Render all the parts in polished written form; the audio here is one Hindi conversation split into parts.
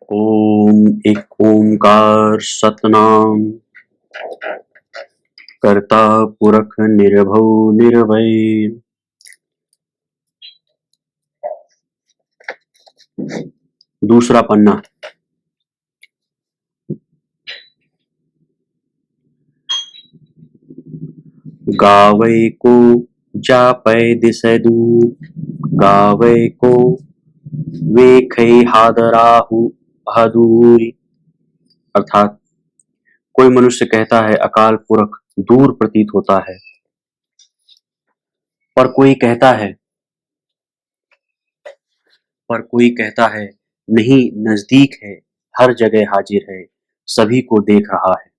ओम एक ओंकार सतनाम कर्ता पुरख निर्भव निर्भय। दूसरा पन्ना। गावै को जापै दिसै दूर, गावै को वेखै हादराहु हदूर। अर्थात कोई मनुष्य कहता है अकाल पुरख दूर प्रतीत होता है, पर कोई कहता है नहीं, नजदीक है, हर जगह हाजिर है, सभी को देख रहा है।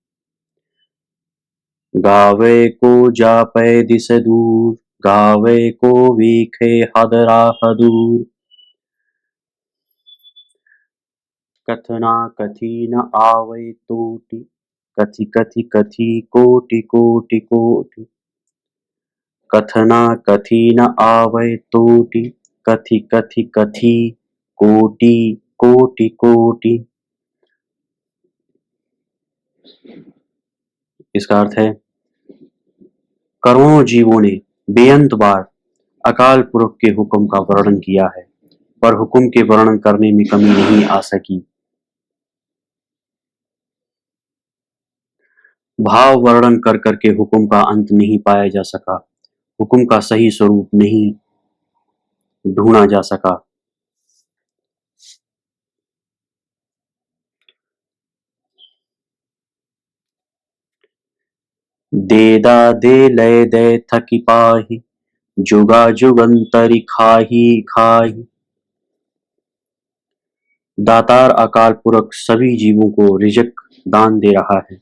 गावै को जापै दिस दूर, गावै को वीखे हदरा हदूर। कथना कथी न आवै तोटी, कथि कथि कथि कोटि कोटि कोटि। कथना कथी न आवै तोटी, कथि कथि कथि कोटि कोटि कोटि। इसका अर्थ है करोड़ों जीवों ने बेअंत बार अकाल पुरख के हुक्म का वर्णन किया है, पर हुक्म के वर्णन करने में कमी नहीं आ सकी। भाव वर्णन कर करके हुक्म का अंत नहीं पाया जा सका, हुक्म का सही स्वरूप नहीं ढूंढा जा सका। देदा दे लय दे थकी पाही, जुगा जुगंतरी खाही खाही। दातार अकाल पुरख सभी जीवों को रिजक दान दे रहा है,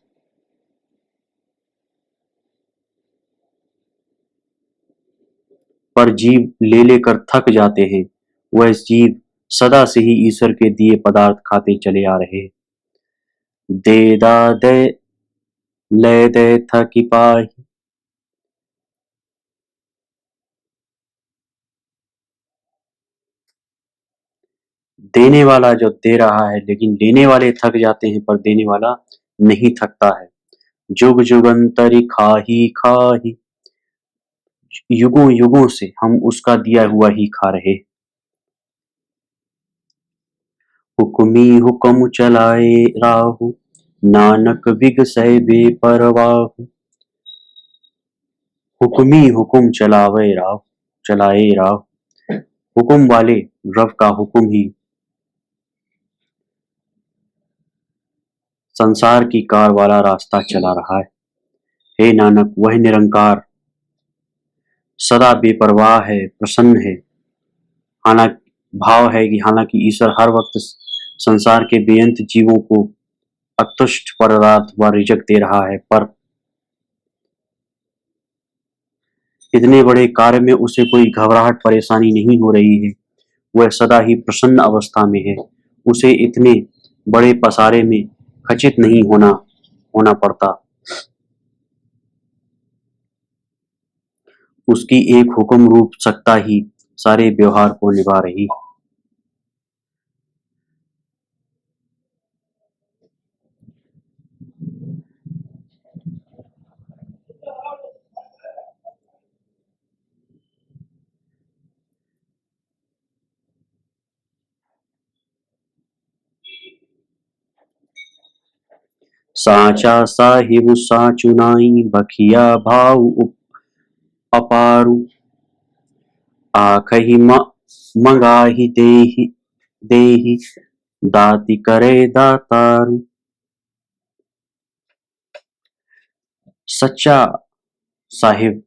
पर जीव ले लेकर थक जाते हैं। वह जीव सदा से ही ईश्वर के दिए पदार्थ खाते चले आ रहे हैं। देदा दे लय दे थकी पाही। देने वाला जो दे रहा है, लेकिन लेने वाले थक जाते हैं, पर देने वाला नहीं थकता है। जुग जुगंतरी खाही खाही, युगों युगों से हम उसका दिया हुआ ही खा रहे। हुक्मी हुक्म चलाए राहु, नानक बिगसै बेपरवाहु। हुक्मी हुक्म चलाए राहु। हुक्म वाले रब का हुक्म ही संसार की कार वाला रास्ता चला रहा है। हे नानक, वह निरंकार सदा बेपरवाह है, प्रसन्न है। हालांकि भाव है कि हालांकि ईश्वर हर वक्त संसार के बेअंत जीवों को अतुष्ट पदार्थ व रिजक दे रहा है, पर इतने बड़े कार्य में उसे कोई घबराहट परेशानी नहीं हो रही है। वह सदा ही प्रसन्न अवस्था में है। उसे इतने बड़े पसारे में खचित नहीं होना पड़ता। उसकी एक हुक्म रूप सत्ता ही सारे व्यवहार को निभा रही। साचा साहिब साचु नाई, बखिया भाव अपारू। आखहि मंगाहि देहि देहि, दाति करे दातारू। सच्चा साहिब,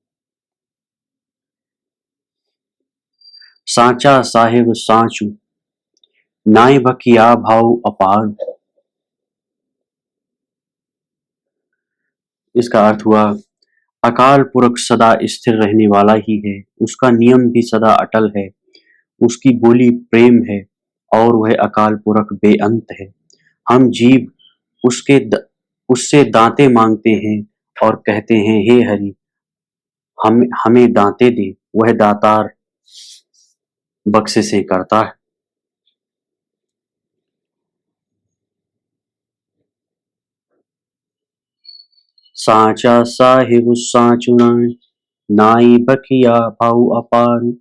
साचा साहिब साचू नाई, बखिया भाव अपार। इसका अर्थ हुआ अकाल पुरख सदा स्थिर रहने वाला ही है, उसका नियम भी सदा अटल है, उसकी बोली प्रेम है, और वह अकाल पुरख बेअंत है। हम जीव उससे दांते मांगते हैं और कहते हैं हे हरि, हमें दांते दे। वह दातार बख्शिशें करता है। साचा साहिब साचुना नाई बखिया भाऊ अपार।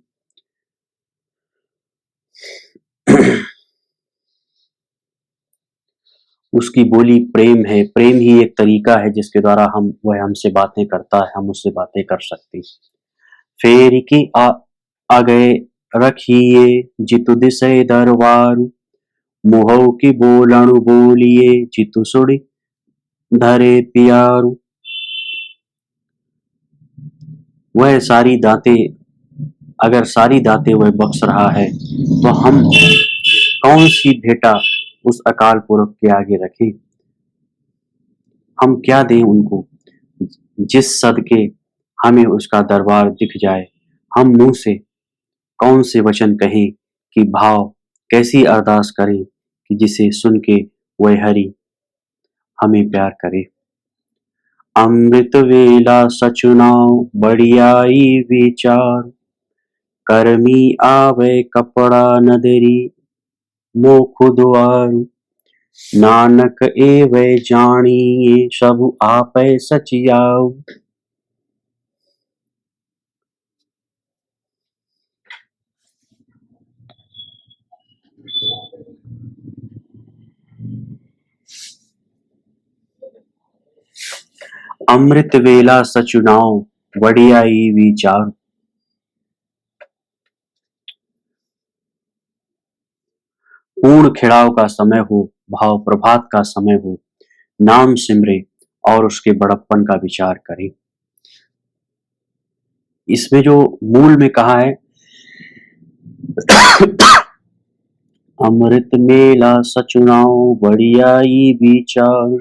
उसकी बोली प्रेम है। प्रेम ही एक तरीका है जिसके द्वारा वह हमसे बातें करता है, हम उससे बातें कर सकते। फेर की आ गए रखिए जितु दिसे दरबार, मुहौ की बोलणु बोलिए जितु सुड़ी धरे पियारू। वह सारी दातें अगर सारी दातें वह बख्श रहा है तो हम कौन सी भेंटा उस अकाल पुरख के आगे रखें। हम क्या दें उनको जिस सदके हमें उसका दरबार दिख जाए। हम मुंह से कौन से वचन कहें कि भाव कैसी अरदास करें कि जिसे सुन के वह हरि हमें प्यार करे। अमृत वेला सचुनाव बढ़ियाई विचार, करमी आवे कपड़ा नदरी मोख दुआरू। नानक एवै जानिए सब आपै सचियाऊ। अमृत वेला सचुनाव बढ़ियाई विचार, पूर्ण खिड़ाव का समय हो, भाव प्रभात का समय हो, नाम सिमरे और उसके बड़प्पन का विचार करें। इसमें जो मूल में कहा है अमृत मेला सचुनाव बढ़ियाई विचार,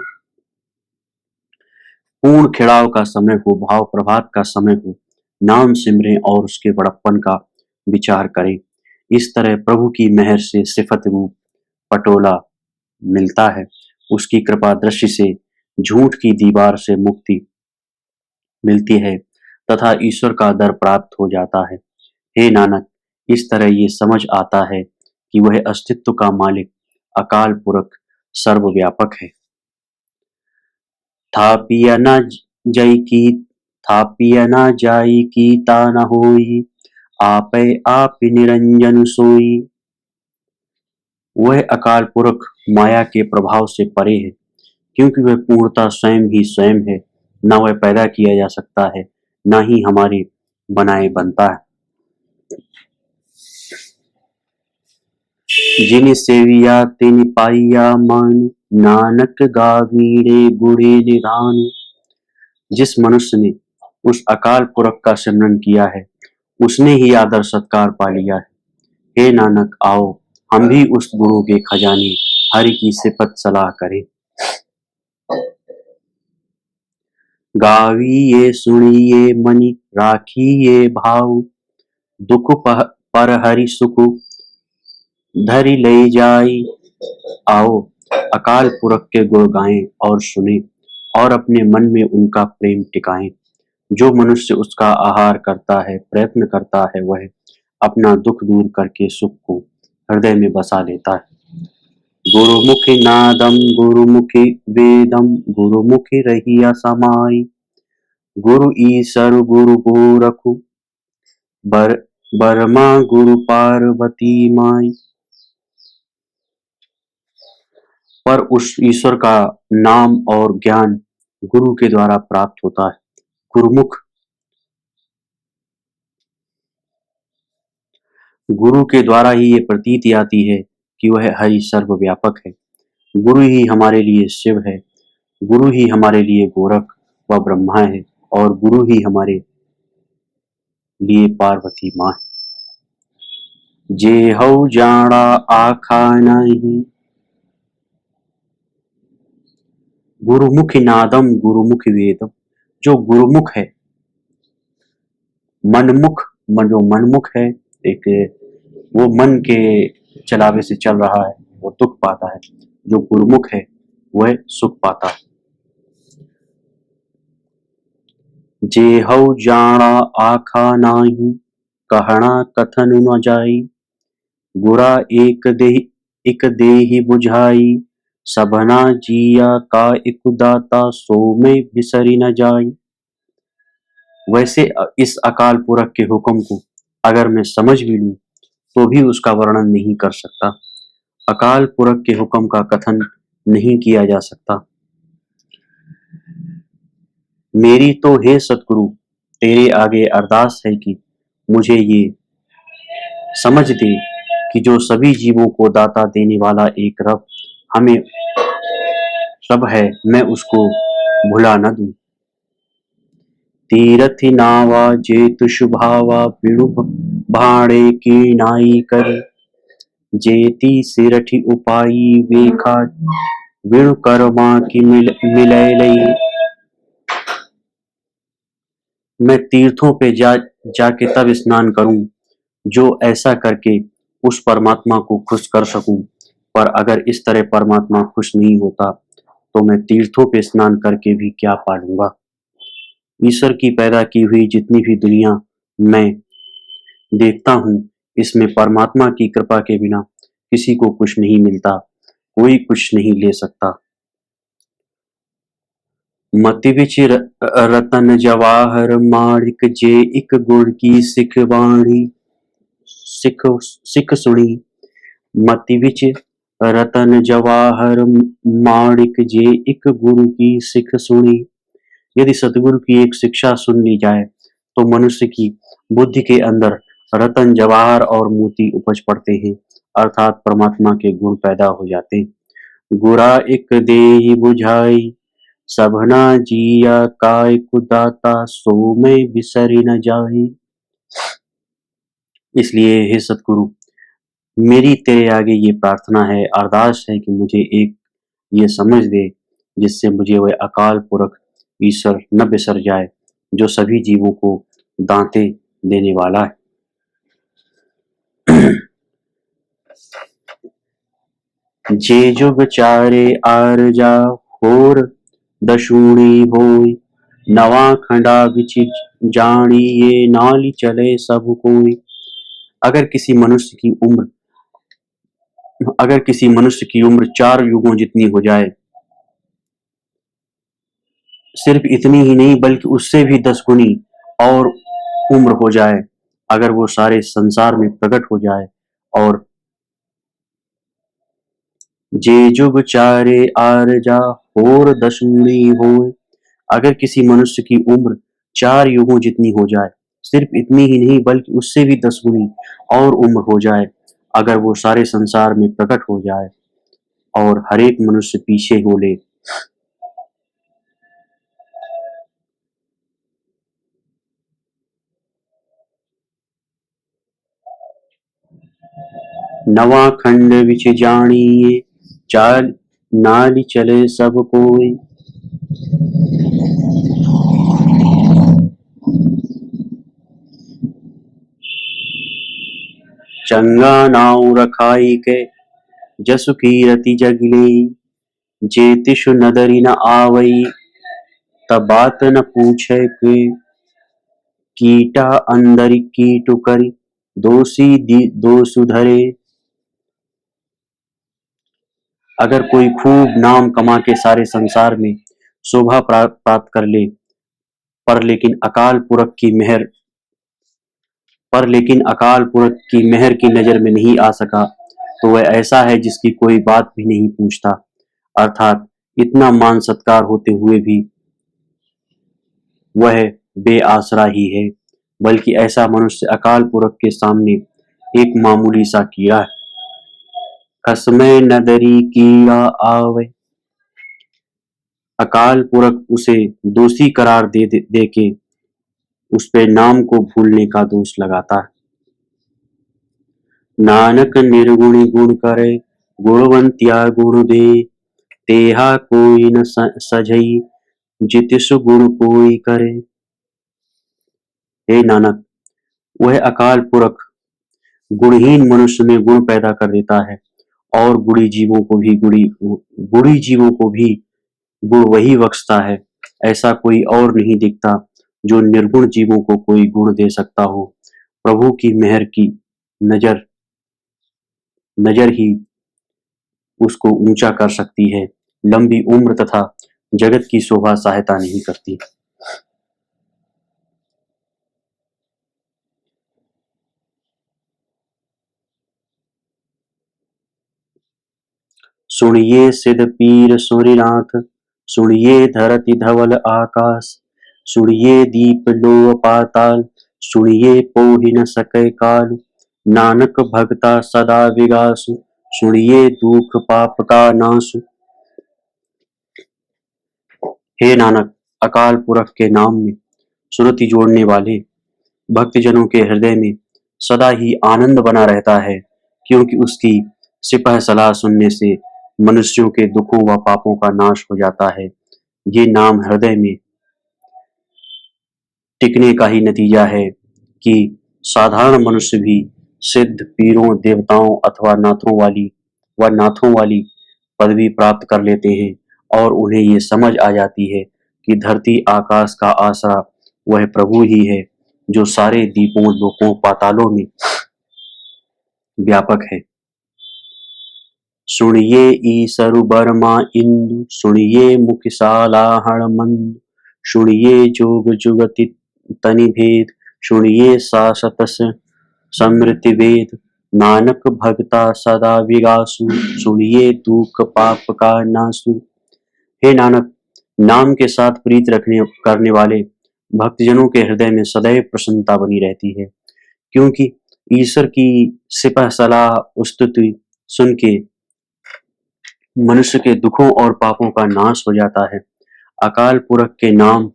पूर्ण खिड़ाव का समय हो, भाव प्रभात का समय हो, नाम सिमरे और उसके बड़प्पन का विचार करें। इस तरह प्रभु की मेहर से सिफत रूप पटोला मिलता है। उसकी कृपा दृष्टि से झूठ की दीवार से मुक्ति मिलती है तथा ईश्वर का दर प्राप्त हो जाता है। हे नानक, इस तरह ये समझ आता है कि वह अस्तित्व का मालिक अकाल पुरख सर्वव्यापक है। थापिया न जई की थापिया न जाई की ता न होई, आपै आप निरंजन सोई। वह अकाल पुरख माया के प्रभाव से परे है क्योंकि वह पूर्णता स्वयं ही स्वयं है। न वह पैदा किया जा सकता है, न ही हमारे बनाए बनता है। जिन सेविया तिन पाइया मान, नानक गावीरे गुणे निधान। जिस मनुष्य ने उस अकाल पुरख का सिमरन किया है उसने ही आदर सत्कार पा लिया है। हे नानक, आओ हम भी उस गुणों के खजाने हरि की सिफत सलाह करें। गाविए सुनिए मनि राखिए भाव, दुख पर हरि सुख धरि ले जाई। आओ अकाल पुरख के गुण गाएं और सुने और अपने मन में उनका प्रेम टिकाएं। जो मनुष्य उसका आहार करता है, प्रयत्न करता है, वह अपना दुख दूर करके सुख को हृदय में बसा लेता है। गुरुमुखी नादम गुरुमुखी वेदम, गुरुमुखी रहिया समाई। गुरु ईसर गुरु गोरखु, बरमा गुरु पार्वती माई। पर उस ईश्वर का नाम और ज्ञान गुरु के द्वारा प्राप्त होता है। गुरुमुख गुरु के द्वारा ही ये प्रतीति आती है कि वह हरि सर्वव्यापक है। गुरु ही हमारे लिए शिव है, गुरु ही हमारे लिए गोरख व ब्रह्मा है और गुरु ही हमारे लिए पार्वती माँ है। जे हऊ जाना आखा नहीं, गुरुमुखी नादम गुरुमुखी वेदम। जो गुरुमुख है, जो मनमुख है, एक वो मन के चलावे से चल रहा है, वो दुख पाता है। जो गुरुमुख है वह सुख पाता है। जे हऊ जाना आखा नाही, कहना कथन न जाई। गुरा एक देहि बुझाई, सबना जिया का एक दाता सो में बिसरी न जाई। वैसे इस अकाल पुरख के हुक्म को अगर मैं समझ भी लूं तो भी उसका वर्णन नहीं कर सकता। अकाल पुरख के हुक्म का कथन नहीं किया जा सकता। मेरी तो हे सतगुरु तेरे आगे अरदास है कि मुझे ये समझ दे कि जो सभी जीवों को दाता देने वाला एक रब हमें रब है, मैं उसको भुला न दूं। तीरथ नावा जेतु शुभावा बिनु भाड़े की नाई करे। जेती सिरठि उपाई वेखा बिनु कर्मा की मिलै लई। मैं तीर्थों पे जाके तब स्नान करूं जो ऐसा करके उस परमात्मा को खुश कर सकूं। पर अगर इस तरह परमात्मा खुश नहीं होता तो मैं तीर्थों पे स्नान करके भी क्या पालूंगा। ईश्वर की पैदा की हुई जितनी भी दुनिया मैं देखता हूँ इसमें परमात्मा की कृपा के बिना किसी को कुछ नहीं मिलता, कोई कुछ नहीं ले सकता। मति विच रतन जवाहर माणिक जे इक गुण की सिख बाणी। सिख सिख सुनी। मति विच रतन जवाहर माणिक जे इक गुरु की सिख सुनी। यदि सतगुरु की एक शिक्षा सुन ली जाए तो मनुष्य की बुद्धि के अंदर रतन जवाहर और मोती उपज पड़ते हैं, अर्थात परमात्मा के गुण पैदा हो जाते हैं। गुरा एक देहि बुझाई सबना जिया काय कुदाता सो में बिसरी न जाई। इसलिए हे सतगुरु मेरी तेरे आगे ये प्रार्थना है, अरदास है कि मुझे एक ये समझ दे जिससे मुझे वह अकाल पुरख ईश्वर न बिसर जाए जो सभी जीवों को दांते देने वाला है। जे जुग चारे आरजा होर दशूणी होई। नवा खंडा बिच जानी ये नाली चले सब कोई। अगर किसी मनुष्य की उम्र अगर किसी मनुष्य की उम्र 4 युगों जितनी हो जाए, सिर्फ इतनी ही नहीं बल्कि उससे भी 10 गुनी और उम्र हो जाए, अगर वो सारे संसार में प्रकट हो जाए और जे जुग चारे आरजा होर दशूणी होए। अगर किसी मनुष्य की उम्र 4 युगों जितनी हो जाए, सिर्फ इतनी ही नहीं बल्कि उससे भी 10 गुनी और उम्र हो जाए, अगर वो सारे संसार में प्रकट हो जाए और हर एक मनुष्य पीछे हो ले। नवा खंड विच जानिए चाल नाल चले सब कोई। चंगा नाव रखाई के जसु कीरति जगले। जे तिषु नदरी न आवई तब बात न पूछे के। कीटा अंदर कीटु करी दोषी दोषु धरे। अगर कोई खूब नाम कमा के सारे संसार में शोभा प्राप्त कर ले पर लेकिन अकाल पुरख की मेहर की नजर में नहीं आ सका तो वह ऐसा है जिसकी कोई बात भी नहीं पूछता, अर्थात इतना मान सत्कार होते हुए भी वह बेआसरा ही है। बल्कि ऐसा मनुष्य अकाल पुरख के सामने एक मामूली सा कीड़ा है। खसमे नदरी कीड़ा आवे। अकाल पुरख उसे दोषी करार दे के उस पे नाम को भूलने का दोष लगाता है। नानक निर्गुणी गुण करे गुणवंतिया गुण दे। तेहा कोई न सजई जितिसु गुण कोई करे। हे नानक वह अकाल पुरख गुणहीन मनुष्य में गुण पैदा कर देता है और गुणी जीवों को भी गुण वही बख्शता है। ऐसा कोई और नहीं दिखता जो निर्गुण जीवों को कोई गुण दे सकता हो। प्रभु की मेहर की नजर नजर ही उसको ऊंचा कर सकती है, लंबी उम्र तथा जगत की शोभा सहायता नहीं करती। सुनिए सिद्ध पीर सूर्यनाथ, सुनिए धरती धवल आकाश, सुनिए दीप लो पाताल, सुनिए पोहि न सकै काल, नानक भगता सदा विगासु, सुनिए दुख पाप का नासु। हे नानक, अकाल पुरख के नाम में सुरति जोड़ने वाले भक्तजनों के हृदय में सदा ही आनंद बना रहता है, क्योंकि उसकी सिपह सलाह सुनने से मनुष्यों के दुखों व पापों का नाश हो जाता है। ये नाम हृदय में टिकने का ही नतीजा है कि साधारण मनुष्य भी सिद्ध पीरों, देवताओं अथवा नाथों वाली पदवी प्राप्त कर लेते हैं और उन्हें ये समझ आ जाती है कि धरती आकाश का आसरा वह प्रभु ही है, जो सारे दीपों, लोकों, पातालों में व्यापक है। सुनिए ईसरु बर्मा इंदु, सुनिए मुखशाला हणमंद, सुनिए जोग जुगति तनि भेद, सुनिए सासत समृति वेद, नानक भगता सदा विगासु, सुनिए दुख पाप का नासु। हे नानक, नाम के साथ प्रीत रखने करने वाले भक्तजनों के हृदय में सदैव प्रसन्नता बनी रहती है, क्योंकि ईश्वर की सिपह सलाह स्तुति सुन के मनुष्य के दुखों और पापों का नाश हो जाता है। अकाल पुरख के नाम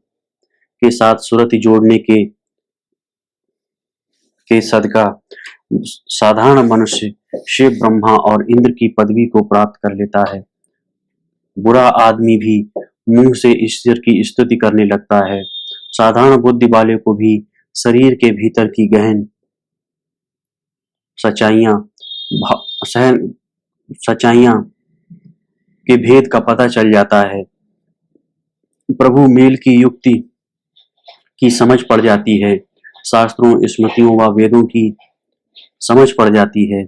के साथ सुरति जोड़ने के सदका साधारण मनुष्य शिव, ब्रह्मा और इंद्र की पदवी को प्राप्त कर लेता है। बुरा आदमी भी मुंह से ईश्वर की स्तुति करने लगता है। साधारण बुद्धि वाले को भी शरीर के भीतर की गहन सच्चाइयां सहन सच्चाइयां के भेद का पता चल जाता है। प्रभु मेल की युक्ति की समझ पड़ जाती है। शास्त्रों, स्मृतियों व वेदों की समझ पड़ जाती है।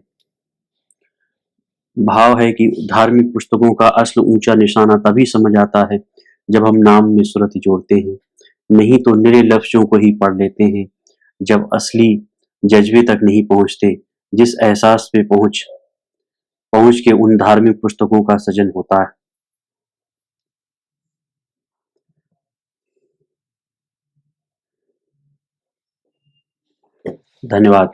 भाव है कि धार्मिक पुस्तकों का असल ऊंचा निशाना तभी समझ आता है जब हम नाम में सुरति जोड़ते हैं, नहीं तो निरे लफ्जों को ही पढ़ लेते हैं। जब असली जज्बे तक नहीं पहुंचते, जिस एहसास पे पहुंच पहुंच के उन धार्मिक पुस्तकों का सृजन होता है। धन्यवाद।